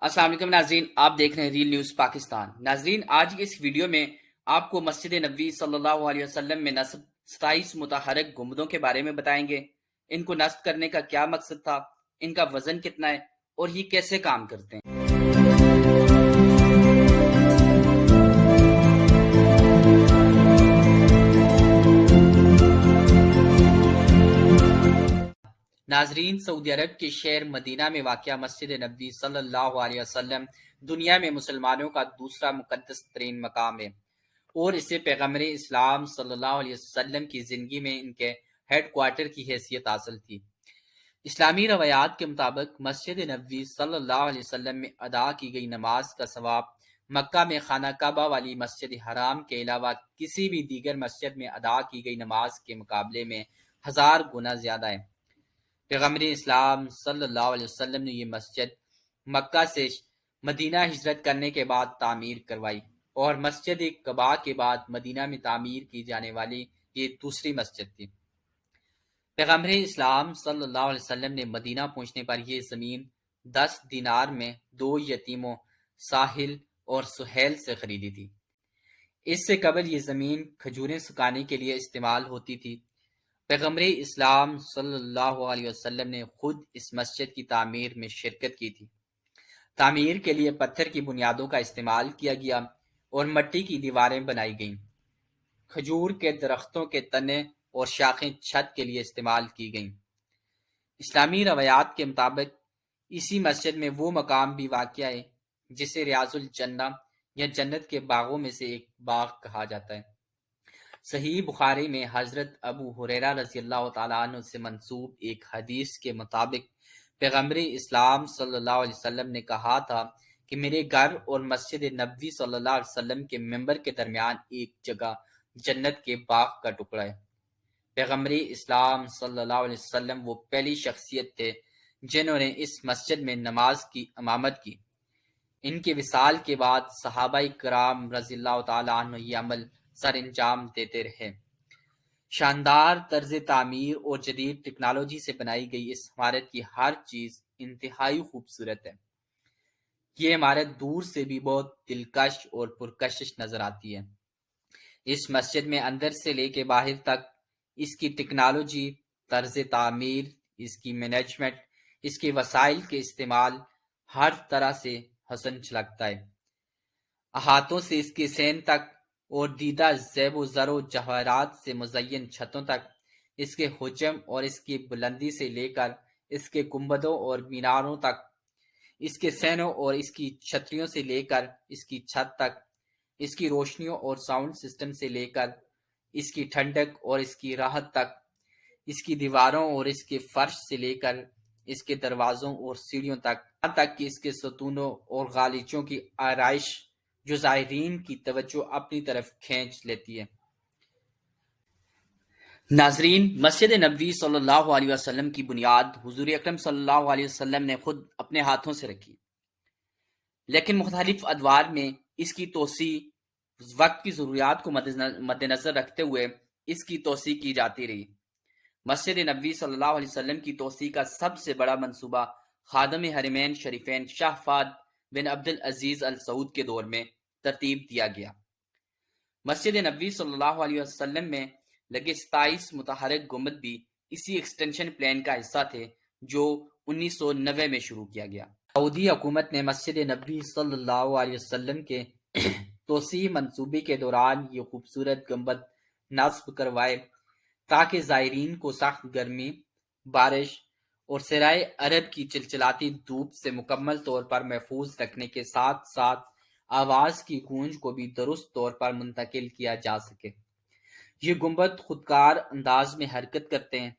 السلام علیکم ناظرین، آپ دیکھ رہے ہیں ریل نیوز پاکستان۔ ناظرین، آج کی اس ویڈیو میں آپ کو مسجد نبوی صلی اللہ علیہ وسلم میں نصب 27 متحرک گنبدوں کے بارے میں بتائیں گے۔ ان کو نصب کرنے کا کیا مقصد تھا، ان کا وزن کتنا ہے اور یہ کیسے کام کرتے ہیں۔ ناظرین، سعودی عرب کے شہر مدینہ میں واقع مسجد نبوی صلی اللہ علیہ وسلم دنیا میں مسلمانوں کا دوسرا مقدس ترین مقام ہے، اور اسے پیغمبر اسلام صلی اللہ علیہ وسلم کی زندگی میں ان کے ہیڈ کوارٹر کی حیثیت حاصل تھی۔ اسلامی روایات کے مطابق مسجد نبوی صلی اللہ علیہ وسلم میں ادا کی گئی نماز کا ثواب مکہ میں خانہ کعبہ والی مسجد حرام کے علاوہ کسی بھی دیگر مسجد میں ادا کی گئی نماز کے مقابلے میں 1000 گنا زیادہ ہے۔ پیغمبر اسلام صلی اللہ علیہ وسلم نے یہ مسجد مکہ سے مدینہ ہجرت کرنے کے بعد تعمیر کروائی، اور مسجد قباء کے بعد مدینہ میں تعمیر کی جانے والی یہ دوسری مسجد تھی۔ پیغمبر اسلام صلی اللہ علیہ وسلم نے مدینہ پہنچنے پر یہ زمین 10 دینار میں 2 یتیموں ساحل اور سہیل سے خریدی تھی۔ اس سے قبل یہ زمین کھجوریں سکانے کے لیے استعمال ہوتی تھی۔ پیغمبر اسلام صلی اللہ علیہ وسلم نے خود اس مسجد کی تعمیر میں شرکت کی تھی۔ تعمیر کے لیے پتھر کی بنیادوں کا استعمال کیا گیا اور مٹی کی دیواریں بنائی گئیں۔ کھجور کے درختوں کے تنے اور شاخیں چھت کے لیے استعمال کی گئیں۔ اسلامی روایات کے مطابق اسی مسجد میں وہ مقام بھی واقع ہے جسے ریاض الجنہ یا جنت کے باغوں میں سے ایک باغ کہا جاتا ہے۔ صحیح بخاری میں حضرت ابو ہریرہ رضی اللہ تعالیٰ عنہ سے منسوب ایک حدیث کے مطابق پیغمبر اسلام صلی اللہ علیہ وسلم نے کہا تھا کہ میرے گھر اور مسجد نبوی صلی اللہ علیہ وسلم کے ممبر کے درمیان ایک جگہ جنت کے باغ کا ٹکڑا ہے۔ پیغمبر اسلام صلی اللہ علیہ وسلم وہ پہلی شخصیت تھے جنہوں نے اس مسجد میں نماز کی امامت کی۔ ان کے وصال کے بعد صحابہ کرام رضی اللہ تعالیٰ عنہ یہ عمل سر انجام دیتے رہے۔ شاندار طرز تعمیر اور جدید ٹیکنالوجی سے بنائی گئی اس عمارت کی ہر چیز انتہائی خوبصورت ہے۔ یہ عمارت دور سے بھی بہت دلکش اور پرکشش نظر آتی ہے۔ اس مسجد میں اندر سے لے کے باہر تک اس کی ٹیکنالوجی، طرز تعمیر، اس کی مینجمنٹ، اس کے وسائل کے استعمال ہر طرح سے حسن جھلکتا ہے۔ احاطوں سے اس کے سین تک اور دیدہ زیب و زر و جواہرات سے مزین چھتوں تک، اس کے حجم اور اس کی بلندی سے لے کر اس کے گنبدوں اور میناروں تک، اس کے سینوں اور اس کی چھتریوں سے لے کر اس کی چھت تک، اس کی روشنیوں اور ساؤنڈ سسٹم سے لے کر اس کی ٹھنڈک اور اس کی راحت تک، اس کی دیواروں اور اس کے فرش سے لے کر اس کے دروازوں اور سیڑھیوں تک، یہاں تک کہ اس کے ستونوں اور غالیچوں کی آرائش جو زائرین کی توجہ اپنی طرف کھینچ لیتی ہے۔ ناظرین، مسجد نبوی صلی اللہ علیہ وسلم کی بنیاد حضور اکرم صلی اللہ علیہ وسلم نے خود اپنے ہاتھوں سے رکھی، لیکن مختلف ادوار میں اس کی توسیع وقت کی ضروریات کو مد نظر رکھتے ہوئے اس کی توسیع کی جاتی رہی۔ مسجد نبوی صلی اللہ علیہ وسلم کی توسیع کا سب سے بڑا منصوبہ خادم حرمین شریفین شاہ فہد بن عبد العزیز ال سعود کے دور میں ترتیب دیا گیا۔ مسجد نبوی صلی اللہ علیہ وسلم میں لگے 27 متحرک گنبد بھی اسی ایکسٹینشن پلان کا حصہ تھے جو 1990 میں شروع کیا گیا۔ سعودی حکومت نے مسجد نبوی صلی اللہ علیہ وسلم کے توسیع منصوبے کے دوران یہ خوبصورت گنبد نصب کروائے تاکہ زائرین کو سخت گرمی، بارش اور سرائے عرب کی چلچلاتی دھوپ سے مکمل طور پر محفوظ رکھنے کے ساتھ ساتھ آواز کی گونج کو بھی درست طور پر منتقل کیا جا سکے۔ یہ گنبد خودکار انداز میں حرکت کرتے ہیں۔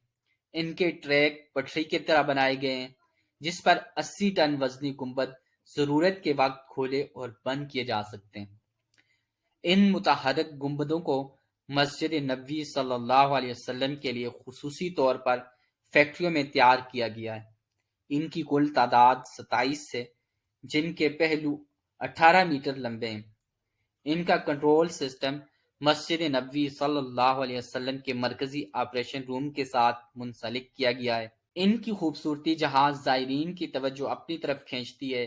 ان کے ٹریک پٹری کی طرح بنائے گئے ہیں جس پر 80 ٹن وزنی گنبد ضرورت کے وقت کھولے اور بند کیے جا سکتے ہیں۔ ان متحرک گنبدوں کو مسجد نبوی صلی اللہ علیہ وسلم کے لیے خصوصی طور پر فیکٹریوں میں تیار کیا گیا ہے۔ ان کی کل تعداد 27 ہے جن کے پہلو 18 میٹر لمبے ہیں۔ ان کا کنٹرول سسٹم مسجد نبوی صلی اللہ علیہ وسلم کے مرکزی آپریشن روم کے ساتھ منسلک کیا گیا ہے۔ ان کی خوبصورتی جہاں زائرین کی توجہ اپنی طرف کھینچتی ہے،